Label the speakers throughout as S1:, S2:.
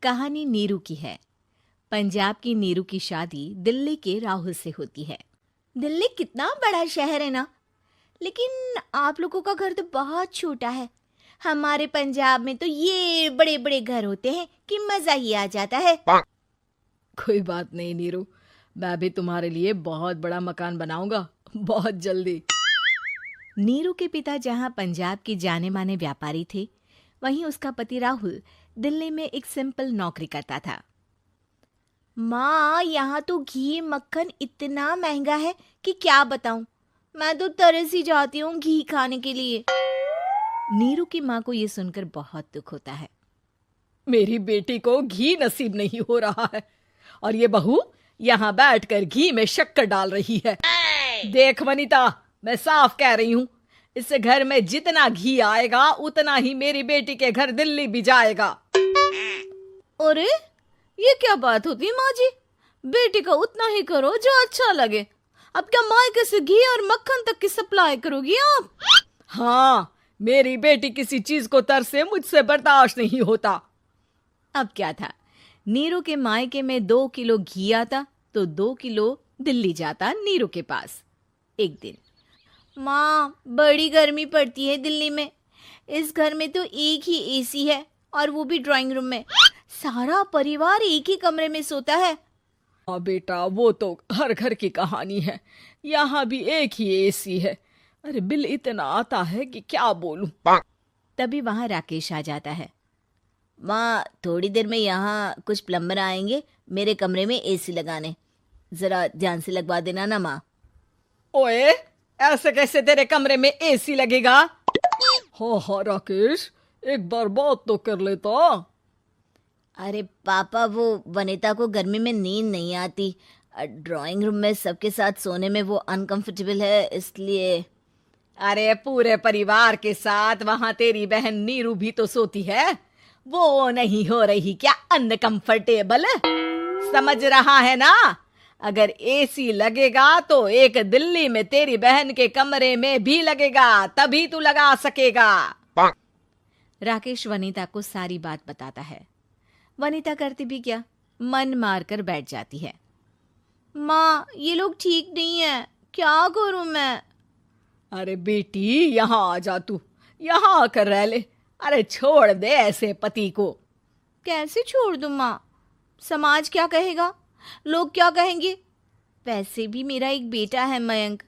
S1: कहानी नीरू की है। पंजाब की नीरू की शादी दिल्ली के राहुल से होती है। दिल्ली कितना बड़ा शहर है ना, लेकिन आप लोगों का घर तो बहुत छोटा है। हमारे पंजाब में तो ये बड़े बड़े घर होते हैं कि मजा ही आ जाता है।
S2: कोई बात नहीं नीरू, मैं भी तुम्हारे लिए बहुत बड़ा मकान बनाऊंगा बहुत जल्दी।
S1: नीरू के पिता जहाँ पंजाब के जाने माने व्यापारी थे, वहीं उसका पति राहुल दिल्ली में एक सिंपल नौकरी करता था। माँ, यहाँ तो घी मक्खन इतना महंगा है कि क्या बताऊं। मैं तो तरस ही जाती हूँ घी खाने के लिए। नीरू की माँ को ये सुनकर बहुत दुख होता है।
S2: मेरी बेटी को घी नसीब नहीं हो रहा है और ये बहू यहाँ बैठकर घी में शक्कर डाल रही है। देख वनिता, मैं साफ कह रही हूँ, इस घर में जितना घी आएगा उतना ही मेरी बेटी के घर दिल्ली भी जाएगा।
S1: अरे ये क्या बात होती है माँ जी? बेटी का उतना ही करो जो अच्छा लगे। अब क्या मायके से घी और मक्खन तक की सप्लाई करोगी आप?
S2: हाँ, मेरी बेटी किसी चीज को तरसे मुझसे बर्दाश्त नहीं होता।
S1: अब क्या था, नीरू के मायके में 2 किलो घी आता तो 2 किलो दिल्ली जाता नीरू के पास। एक दिन, माँ बड़ी गर्मी पड़ती है दिल्ली में। इस घर में तो एक ही एसी है और वो भी ड्राइंग रूम में। सारा परिवार एक ही कमरे में सोता है।
S2: हाँ बेटा, वो तो हर घर की कहानी है। यहाँ भी एक ही एसी है। अरे बिल इतना आता है कि क्या बोलूं।
S1: तभी वहां राकेश आ जाता है। माँ, थोड़ी देर में यहाँ कुछ प्लम्बर आएंगे मेरे कमरे में एसी लगाने। जरा ध्यान से लगवा देना ना माँ।
S2: ओए, ऐसे कैसे तेरे कमरे में एसी लगेगा? हाँ राकेश, एक बार बात तो कर लेता।
S1: अरे पापा, वो वनिता को गर्मी में नींद नहीं आती। ड्राइंग रूम में सबके साथ सोने में वो अनकंफर्टेबल है, इसलिए।
S2: अरे पूरे परिवार के साथ वहां तेरी बहन नीरू भी तो सोती है। वो नहीं हो रही क्या अनकंफर्टेबल? समझ रहा है ना? अगर एसी लगेगा तो एक दिल्ली में तेरी बहन के कमरे में भी लगेगा, तभी तू लगा सकेगा।
S1: राकेश वनिता को सारी बात बताता है। वनिता करती भी क्या, मन मारकर बैठ जाती है। माँ, ये लोग ठीक नहीं है, क्या करूं मैं?
S2: अरे बेटी, यहाँ आ जा, तू यहाँ आकर रह ले। अरे छोड़ दे ऐसे पति को।
S1: कैसे छोड़ दूं माँ? समाज क्या कहेगा, लोग क्या कहेंगे? वैसे भी मेरा एक बेटा है मयंक।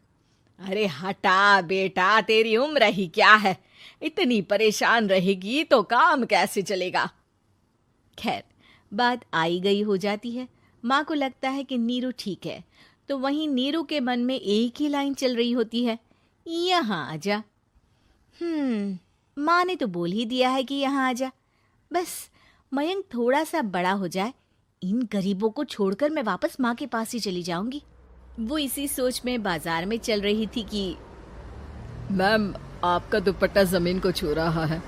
S2: अरे हटा बेटा, तेरी उम्र ही क्या है, इतनी परेशान रहेगी तो काम कैसे चलेगा।
S1: खैर, बात आई गई हो जाती है। माँ को लगता है कि नीरू ठीक है, तो वहीं नीरू के मन में एक ही लाइन चल रही होती है, यहाँ आजा। माँ ने तो बोल ही दिया है कि यहाँ आजा। बस मयंक थोड़ा सा बड़ा हो जाए, इन गरीबों को छोड़कर मैं वापस माँ के पास ही चली जाऊंगी। वो इसी सोच में बाजार में चल रही थी कि
S2: मैम, आपका दुपट्टा जमीन को छू रहा है।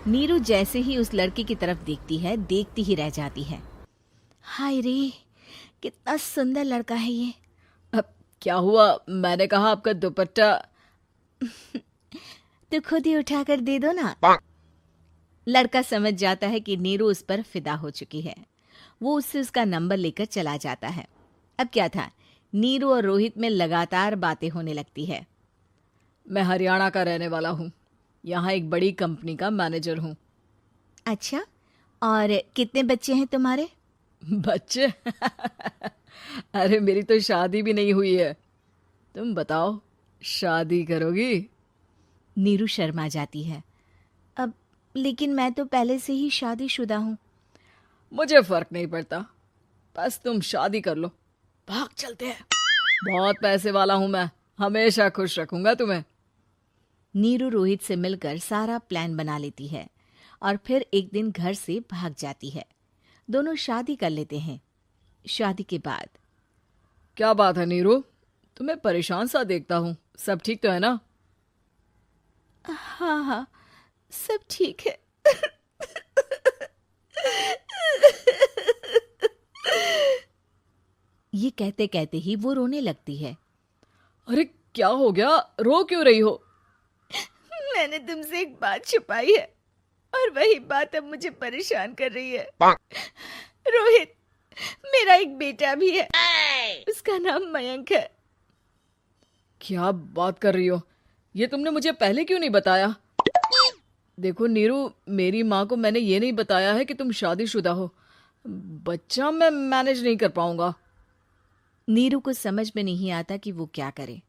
S1: नीरू जैसे ही उस लड़की की तरफ देखती है, देखती ही रह जाती है। हाय रे, कितना सुंदर लड़का है ये।
S2: अब क्या हुआ? मैंने कहा आपका दुपट्टा।
S1: तो खुद ही उठाकर दे दो ना। लड़का समझ जाता है कि नीरू उस पर फिदा हो चुकी है। वो उससे उसका नंबर लेकर चला जाता है। अब क्या था, नीरू और रोहित में लगातार बातें होने लगती है।
S2: मैं हरियाणा का रहने वाला हूँ, यहाँ एक बड़ी कंपनी का मैनेजर हूँ।
S1: अच्छा, और कितने बच्चे हैं तुम्हारे?
S2: बच्चे? अरे मेरी तो शादी भी नहीं हुई है। तुम बताओ, शादी करोगी?
S1: नीरू शर्मा जाती है। अब लेकिन मैं तो पहले से ही शादीशुदा हूँ।
S2: मुझे फर्क नहीं पड़ता, बस तुम शादी कर लो, भाग चलते हैं। बहुत पैसे वाला हूं मैं, हमेशा खुश रखूंगा तुम्हें।
S1: नीरू रोहित से मिलकर सारा प्लान बना लेती है और फिर एक दिन घर से भाग जाती है। दोनों शादी कर लेते हैं। शादी के बाद,
S2: क्या बात है नीरू, तुम्हें परेशान सा देखता हूँ, सब ठीक तो है ना?
S1: हाँ हाँ, सब ठीक है। ये कहते कहते ही वो रोने लगती है।
S2: अरे क्या हो गया, रो क्यों रही हो?
S1: मैंने तुमसे एक बात छुपाई है।
S2: और वही बात अब मुझे परेशान कर रही है। रोहित, मेरा एक बेटा भी है, उसका नाम मयंक है। क्या बात कर रही हो? ये तुमने मुझे पहले क्यों नहीं बताया? देखो नीरू, मेरी माँ को मैंने ये नहीं बताया है कि तुम शादीशुदा हो। बच्चा मैं मैनेज नहीं कर पाऊंगा।
S1: नीरू को समझ में नहीं आता कि वो क्या करे।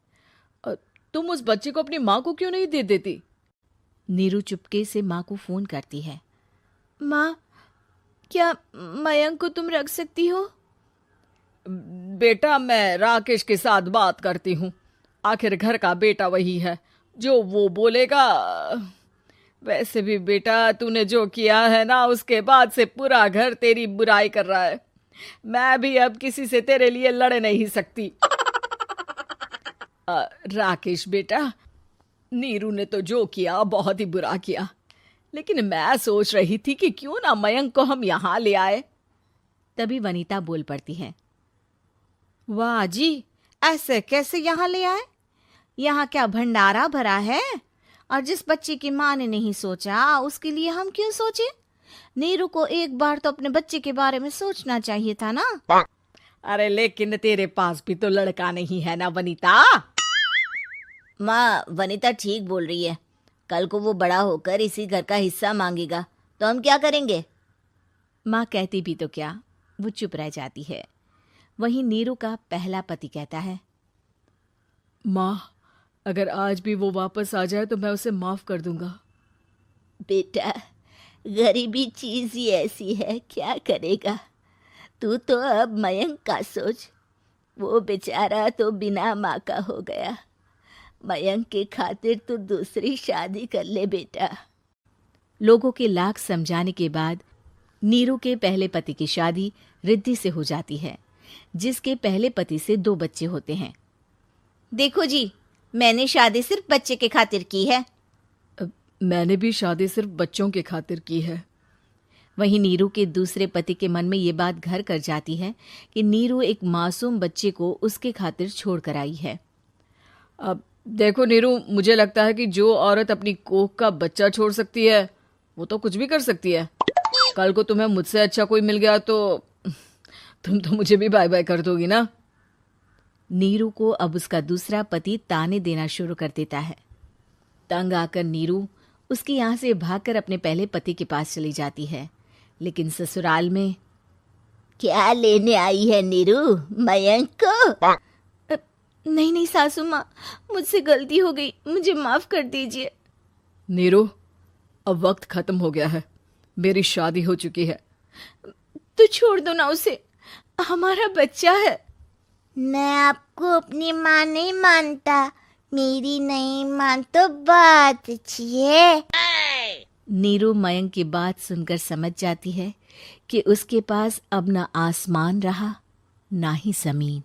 S2: तुम उस बच्चे को अपनी माँ को क्यों नहीं दे देती?
S1: नीरू चुपके से माँ को फोन करती है। माँ, क्या मयंक को तुम रख सकती हो?
S2: बेटा, मैं राकेश के साथ बात करती हूँ। आखिर घर का बेटा वही है, जो वो बोलेगा। वैसे भी बेटा, तूने जो किया है ना, उसके बाद से पूरा घर तेरी बुराई कर रहा है। मैं भी अब किसी से तेरे लिए लड़ नहीं सकती। राकेश बेटा, नीरू ने तो जो किया बहुत ही बुरा किया, लेकिन मैं सोच रही थी कि क्यों ना मयंक को हम यहाँ ले आए।
S1: तभी वनीता बोल पड़ती है।
S2: वाह जी, ऐसे कैसे यहाँ ले आए?
S1: यहाँ क्या भंडारा भरा है? और जिस बच्चे की माँ ने नहीं सोचा, उसके लिए हम क्यों सोचे? नीरू को एक बार तो अपने बच्चे के बारे में सोचना चाहिए था ना।
S2: अरे लेकिन तेरे पास भी तो लड़का नहीं है ना वनीता।
S1: माँ, वनीता ठीक बोल रही है। कल को वो बड़ा होकर इसी घर का हिस्सा मांगेगा तो हम क्या करेंगे? माँ कहती भी तो क्या, वो चुप रह जाती है। वहीं नीरू का पहला पति कहता है।
S2: माँ, अगर आज भी वो वापस आ जाए तो मैं उसे माफ कर दूंगा।
S1: बेटा, गरीबी चीज ही ऐसी है, क्या करेगा? तू तो अब मयंक का सोच। वो बेचारा तो बिना माँ का हो गया। मयंक के खातिर तू दूसरी शादी कर ले बेटा। लोगों के लाख समझाने के बाद नीरू के पहले पति की शादी रिद्धि से हो जाती है, जिसके पहले पति से 2 बच्चे होते हैं। देखो जी, मैंने शादी सिर्फ बच्चे के खातिर की है।
S2: मैंने भी शादी सिर्फ बच्चों के खातिर की है।
S1: वहीं नीरू के दूसरे पति के मन में ये बात घर कर जाती है कि नीरू एक मासूम बच्चे को उसके खातिर छोड़ कर आई है।
S2: अब देखो नीरू, मुझे लगता है कि जो औरत अपनी कोख का बच्चा छोड़ सकती है, वो तो कुछ भी कर सकती है। कल को तुम्हें मुझसे अच्छा कोई मिल गया तो तुम तो मुझे भी बाय बाय कर दोगी ना।
S1: नीरू को अब उसका दूसरा पति ताने देना शुरू कर देता है। तंग आकर नीरू उसके यहाँ से भागकर अपने पहले पति के पास चली जाती है, लेकिन ससुराल में क्या लेने आई है नीरू, मयंक को? नहीं नहीं सासू माँ, मुझसे गलती हो गई, मुझे माफ कर दीजिए।
S2: नीरू, अब वक्त खत्म हो गया है, मेरी शादी हो चुकी है।
S1: तो छोड़ दो ना उसे, हमारा बच्चा है। मैं आपको अपनी माँ नहीं मानता, मेरी नहीं मान तो बात अच्छी है। नीरू मयंक की बात सुनकर समझ जाती है कि उसके पास अब ना आसमान रहा ना ही जमीन।